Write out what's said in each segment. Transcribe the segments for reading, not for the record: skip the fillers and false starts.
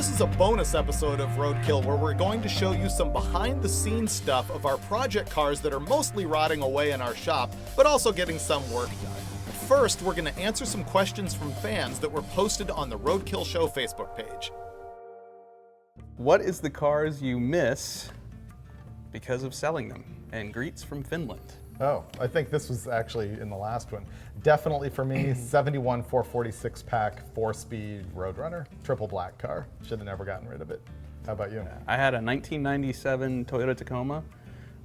This is a bonus episode of Roadkill where we're going to show you some behind-the-scenes stuff of our project cars that are mostly rotting away in our shop, but also getting some work done. First, we're going to answer some questions from fans that were posted on the Roadkill Show Facebook page. What is the cars you miss because of selling them? And greets from Finland. Oh, I think this was actually in the last one. Definitely for me, 71 446 pack, 4-speed Roadrunner, triple black car. Should have never gotten rid of it. How about you? I had a 1997 Toyota Tacoma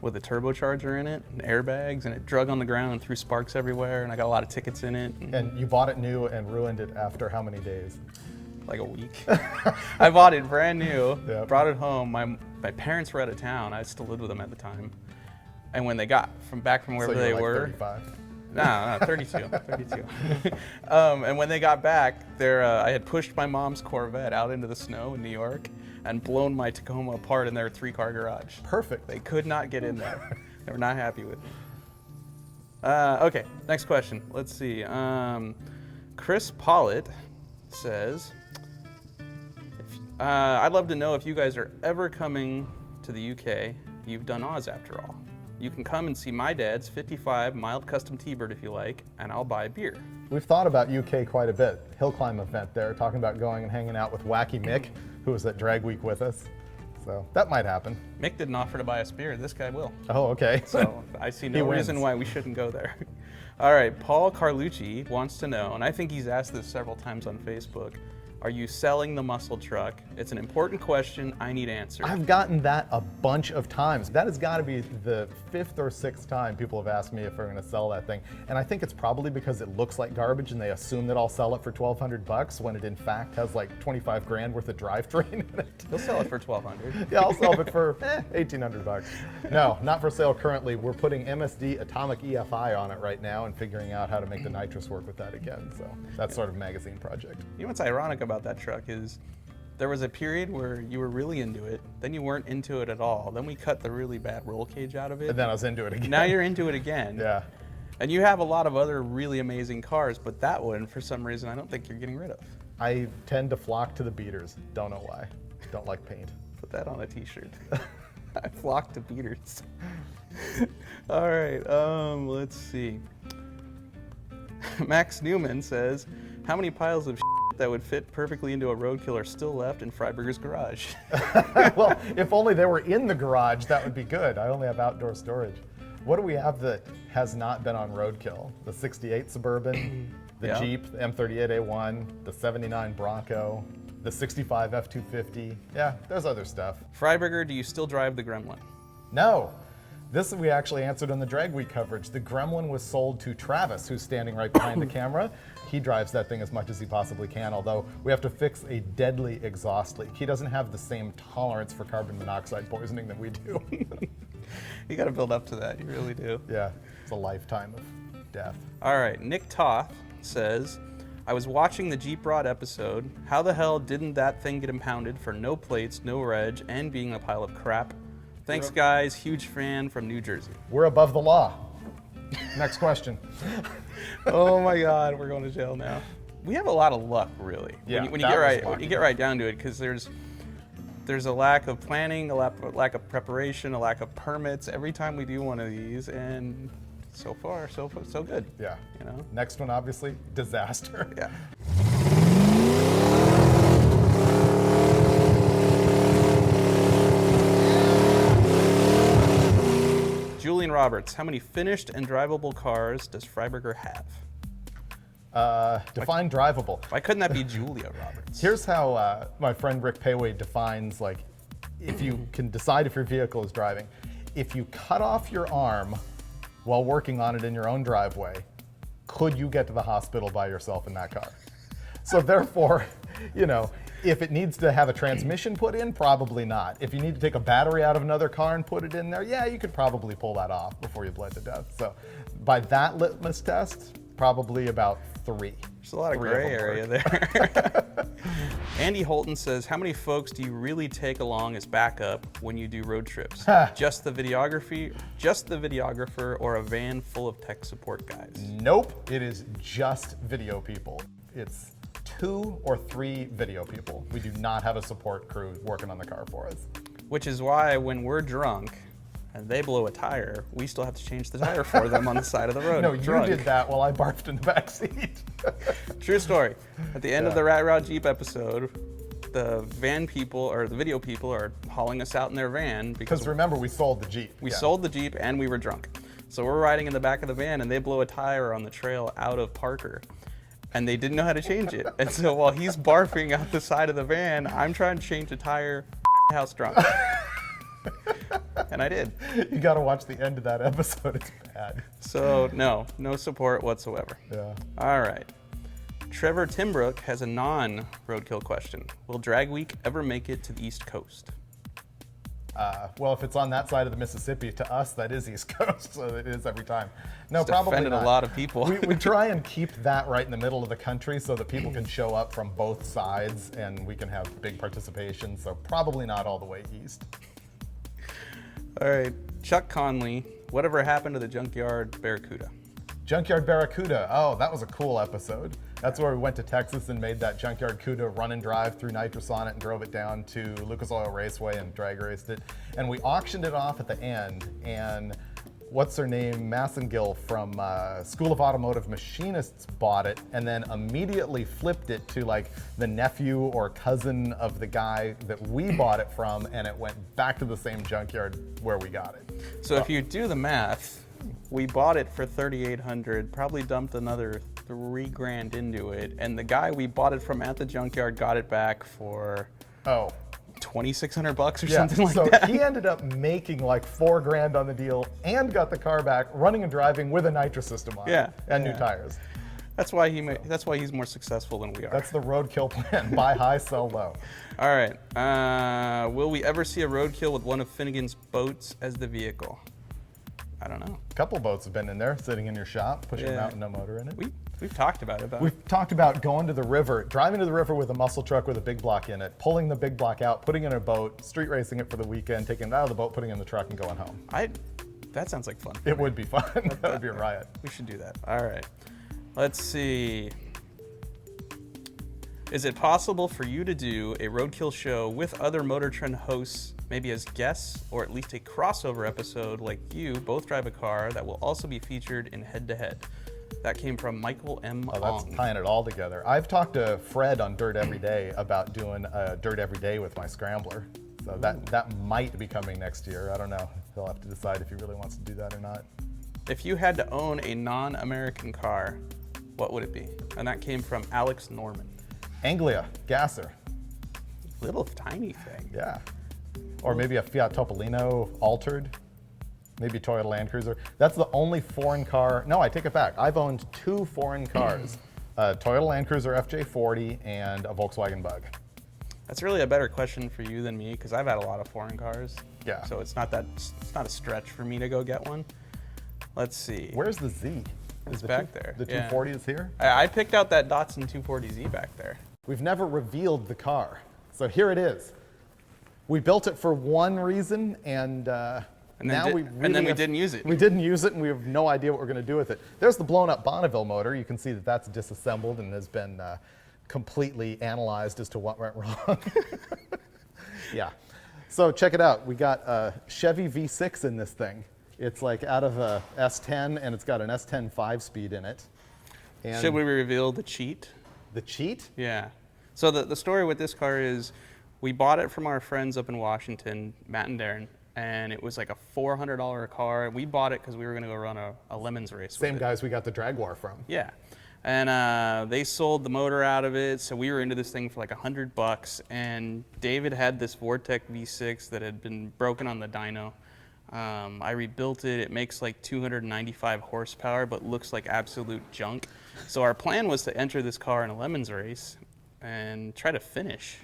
with a turbocharger in it, and airbags, and it drug on the ground and threw sparks everywhere, and I got a lot of tickets in it. And you bought it new and ruined it after how many days? Like a week. I bought it brand new, Yep. brought it home. My parents were out of town. I still lived with them at the time. And when they got back from wherever So they you're like were, 35. No, 32. And when they got back, I had pushed my mom's Corvette out into the snow in New York and blown my Tacoma apart in their 3-car garage. Perfect. They could not get in there. They were not happy with me. Okay, next question. Let's see. Chris Pollitt says, I'd love to know if you guys are ever coming to the UK. You've done Oz after all. You can come and see my dad's 55 mild custom T-Bird if you like, and I'll buy a beer. We've thought about UK quite a bit. Hill climb event there, talking about going and hanging out with Wacky Mick, who was at Drag Week with us. So that might happen. Mick didn't offer to buy us beer. This guy will. Oh, okay. So I see no reason why we shouldn't go there. All right, Paul Carlucci wants to know, and I think he's asked this several times on Facebook, are you selling the muscle truck? It's an important question. I need answers. I've gotten that a bunch of times. That has got to be the 5th or 6th time people have asked me if we're going to sell that thing. And I think it's probably because it looks like garbage and they assume that I'll sell it for $1,200 when it in fact has like 25 grand worth of drivetrain in it. He'll sell it for $1,200. Yeah, I'll sell it for $1,800. No, not for sale currently. We're putting MSD Atomic EFI on it right now and figuring out how to make the nitrous work with that again. So that's sort of a magazine project. You know what's ironic about that truck is there was a period where you were really into it, then you weren't into it at all. Then we cut the really bad roll cage out of it. And then I was into it again. Now you're into it again. Yeah. And you have a lot of other really amazing cars, but that one, for some reason, I don't think you're getting rid of. I tend to flock to the beaters. Don't know why. Don't like paint. Put that on a t-shirt. I flock to beaters. All right, let's see. Max Newman says, how many piles of that would fit perfectly into a Roadkill are still left in Freiburger's garage? Well, if only they were in the garage, that would be good. I only have outdoor storage. What do we have that has not been on Roadkill? The 68 Suburban, the Yeah. Jeep, the M38A1, the 79 Bronco, the 65 F250. Yeah, there's other stuff. Freiburger, do you still drive the Gremlin? No. This we actually answered on the Drag Week coverage. The Gremlin was sold to Travis, who's standing right behind the camera. He drives that thing as much as he possibly can, although we have to fix a deadly exhaust leak. He doesn't have the same tolerance for carbon monoxide poisoning that we do. You got to build up to that, you really do. Yeah, it's a lifetime of death. All right, Nick Toth says, I was watching the Jeep Rod episode. How the hell didn't that thing get impounded for no plates, no reg, and being a pile of crap? Thanks, guys. Huge fan from New Jersey. We're above the law. Next question. Oh my God, we're going to jail now. We have a lot of luck, really. Yeah, when you get right down to it, because there's a lack of planning, a lack of preparation, a lack of permits every time we do one of these, and so far, so good. Yeah. You know. Next one, obviously, disaster. Yeah. Julian Roberts, how many finished and drivable cars does Freiburger have? Define drivable. Why couldn't that be Julia Roberts? Here's how my friend Rick Payway defines, like, if you can decide if your vehicle is driving. If you cut off your arm while working on it in your own driveway, could you get to the hospital by yourself in that car? So therefore, you know, if it needs to have a transmission put in, probably not. If you need to take a battery out of another car and put it in there, yeah, you could probably pull that off before you bled to death. So by that litmus test, probably about 3. There's a lot of gray area there. Andy Holton says, how many folks do you really take along as backup when you do road trips? Just the videographer, or a van full of tech support guys? Nope, it is just video people. It's 2 or 3 video people. We do not have a support crew working on the car for us. Which is why when we're drunk and they blow a tire, we still have to change the tire for them on the side of the road. No, drunk. you did that while I barfed in the back seat. True story. At the end of the Rat Rod Jeep episode, the van people or the video people are hauling us out in their van Because remember, we sold the Jeep. we sold the Jeep and we were drunk. So we're riding in the back of the van and they blow a tire on the trail out of Parker. And they didn't know how to change it. And so while he's barfing out the side of the van, I'm trying to change a tire house drunk. And I did. You got to watch the end of that episode. It's bad. So no support whatsoever. Yeah. All right. Trevor Timbrook has a non-roadkill question. Will Drag Week ever make it to the East Coast? Well, if it's on that side of the Mississippi, to us, that is East Coast, so it is every time. No, It's probably offended not. a lot of people. We try and keep that right in the middle of the country so that people can show up from both sides and we can have big participation, so probably not all the way east. All right. Chuck Conley, whatever happened to the Junkyard Barracuda? Junkyard Barracuda. Oh, that was a cool episode. That's where we went to Texas and made that Junkyard Cuda run and drive through nitrous on it and drove it down to Lucas Oil Raceway and drag raced it. And we auctioned it off at the end. And what's her name? Massengill from School of Automotive Machinists bought it and then immediately flipped it to like the nephew or cousin of the guy that we bought it from, and it went back to the same junkyard where we got it. So if you do the math, we bought it for $3,800, probably dumped another $3,000 into it, and the guy we bought it from at the junkyard got it back for Oh. $2,600 or Yeah, something like so that. he ended up making like $4,000 on the deal and got the car back running and driving with a nitro system on it Yeah, and new yeah. tires. That's why that's why he's more successful than we are. That's the roadkill plan. Buy high, sell low. All right. Will we ever see a roadkill with one of Finnegan's boats as the vehicle? I don't know. A couple boats have been in there, sitting in your shop, pushing them Yeah. out with no motor in it. We've talked about it. We've talked about going to the river, driving to the river with a muscle truck with a big block in it, pulling the big block out, putting it in a boat, street racing it for the weekend, taking it out of the boat, putting it in the truck, and going home. That sounds like fun. It would be fun. That would be a riot. We should do that. All right. Let's see. Is it possible for you to do a roadkill show with other Motor Trend hosts, maybe as guests, or at least a crossover episode like you both drive a car that will also be featured in Head to Head? That came from Michael M. Oh, that's Ong. tying it all together. I've talked to Fred on Dirt Every Day about doing Dirt Every Day with my Scrambler. So that might be coming next year. I don't know. He'll have to decide if he really wants to do that or not. If you had to own a non-American car, what would it be? And that came from Alex Norman. Anglia, Gasser. Little tiny thing. Yeah. Or maybe a Fiat Topolino altered. Maybe Toyota Land Cruiser. That's the only foreign car. No, I take it back. I've owned 2 foreign cars. A Toyota Land Cruiser FJ40 and a Volkswagen Bug. That's really a better question for you than me because I've had a lot of foreign cars. Yeah. So it's not a stretch for me to go get one. Let's see. Where's the Z? It's the back there. The Yeah. 240 is here? I picked out that Datsun 240Z back there. We've never revealed the car. So here it is. We built it for one reason, and now we didn't use it. We didn't use it, and we have no idea what we're going to do with it. There's the blown up Bonneville motor. You can see that that's disassembled and has been completely analyzed as to what went wrong. Yeah. So check it out. We got a Chevy V6 in this thing. It's like out of a S10, and it's got an S10 5-speed in it. And Should we reveal the cheat? the cheat? Yeah. So the story with this car is we bought it from our friends up in Washington, Matt and Darren, and it was like a $400 car. We bought it because we were going to go run a Lemons race. Same with it. guys we got the Jaguar from. Yeah. And they sold the motor out of it, so we were into this thing for like $100. And David had this Vortec V6 that had been broken on the dyno. I rebuilt it. It makes like 295 horsepower, but looks like absolute junk. So our plan was to enter this car in a Lemons race and try to finish,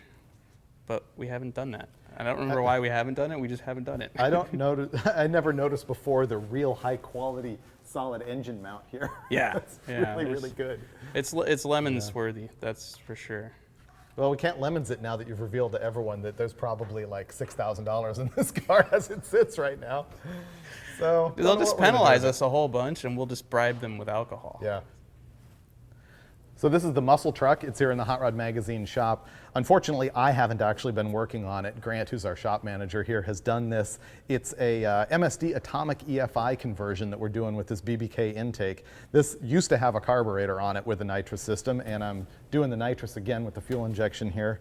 but we haven't done that. I don't remember why we haven't done it. We just haven't done it. I don't notice. I never noticed before the real high quality solid engine mount here. Yeah, It's yeah, really, there's- really good. It's Lemons worthy, that's for sure. Well, we can't lemons it now that you've revealed to everyone that there's probably like $6,000 in this car as it sits right now. So They'll just penalize us a whole bunch, and we'll just bribe them with alcohol. Yeah. So this is the muscle truck. It's here in the Hot Rod Magazine shop. Unfortunately, I haven't actually been working on it. Grant, who's our shop manager here, has done this. It's a MSD atomic EFI conversion that we're doing with this BBK intake. This used to have a carburetor on it with a nitrous system, and I'm doing the nitrous again with the fuel injection here.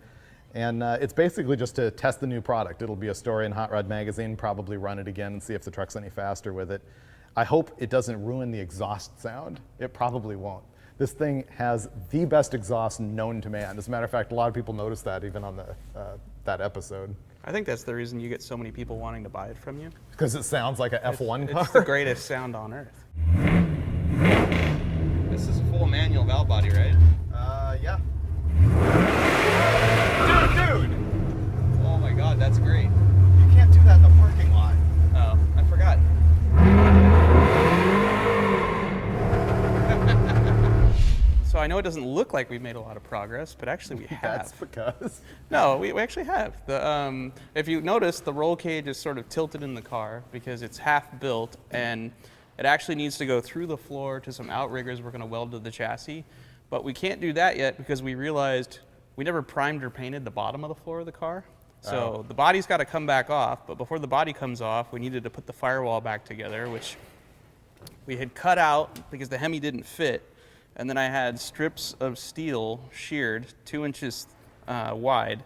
And it's basically just to test the new product. It'll be a story in Hot Rod Magazine, probably run it again and see if the truck's any faster with it. I hope it doesn't ruin the exhaust sound. It probably won't. This thing has the best exhaust known to man. As a matter of fact, a lot of people noticed that even on that episode. I think that's the reason you get so many people wanting to buy it from you. Because it sounds like an F1 car. It's the greatest sound on earth. This is a full manual valve body, right? Yeah. Dude! Oh my god, that's great. You can't do that in the parking lot. Oh, I forgot. So I know it doesn't look like we've made a lot of progress, but actually we have. That's because. No, we actually have. If you notice, the roll cage is sort of tilted in the car because it's half built, and it actually needs to go through the floor to some outriggers we're going to weld to the chassis. But we can't do that yet because we realized we never primed or painted the bottom of the floor of the car. So the body's got to come back off, but before the body comes off, we needed to put the firewall back together, which we had cut out because the Hemi didn't fit. And then I had strips of steel sheared 2 inches wide,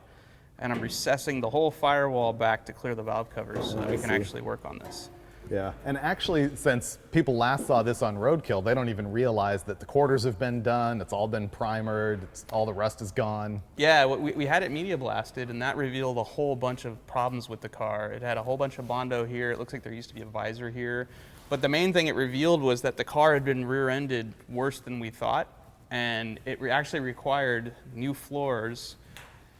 and I'm recessing the whole firewall back to clear the valve covers so that we can actually work on this. Yeah, and actually, since people last saw this on Roadkill, they don't even realize that the quarters have been done, it's all been primered, all the rust is gone. Yeah, we had it media blasted, and that revealed a whole bunch of problems with the car. It had a whole bunch of Bondo here. It looks like there used to be a visor here. But the main thing it revealed was that the car had been rear-ended worse than we thought, and it actually required new floors,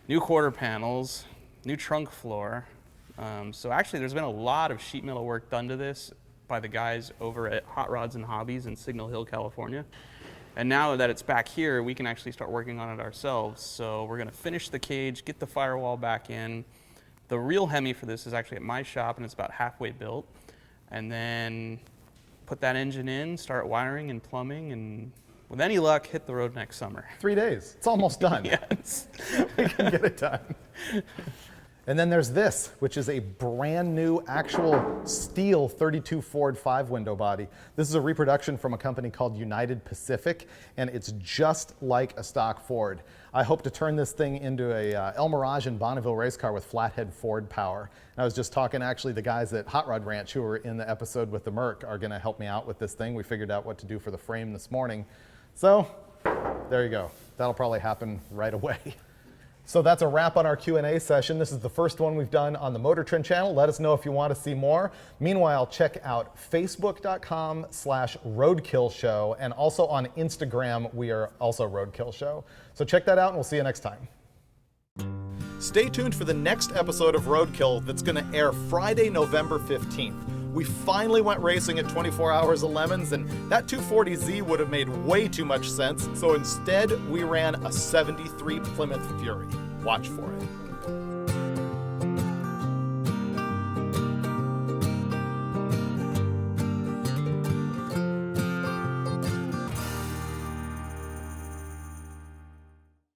new quarter panels, new trunk floor. So actually there's been a lot of sheet metal work done to this by the guys over at Hot Rods and Hobbies in Signal Hill, California. And now that it's back here, we can actually start working on it ourselves. So we're gonna finish the cage, get the firewall back in. The real Hemi for this is actually at my shop, and it's about halfway built. And then put that engine in, start wiring and plumbing, and with any luck, hit the road next summer. 3 days. It's almost done. Yes. We can get it done. And then there's this, which is a brand new actual steel 32 Ford 5-window body. This is a reproduction from a company called United Pacific, and it's just like a stock Ford. I hope to turn this thing into a El Mirage and Bonneville race car with flathead Ford power. And I was just talking, actually, the guys at Hot Rod Ranch who were in the episode with the Merc are gonna help me out with this thing. We figured out what to do for the frame this morning. So, there you go. That'll probably happen right away. So that's a wrap on our Q&A session. This is the first one we've done on the Motor Trend channel. Let us know if you want to see more. Meanwhile, check out facebook.com/Roadkill Show, and also on Instagram, we are also Roadkill Show. So check that out, and we'll see you next time. Stay tuned for the next episode of Roadkill that's going to air Friday, November 15th. We finally went racing at 24 Hours of Lemons, and that 240Z would have made way too much sense, so instead we ran a 73 Plymouth Fury. Watch for it.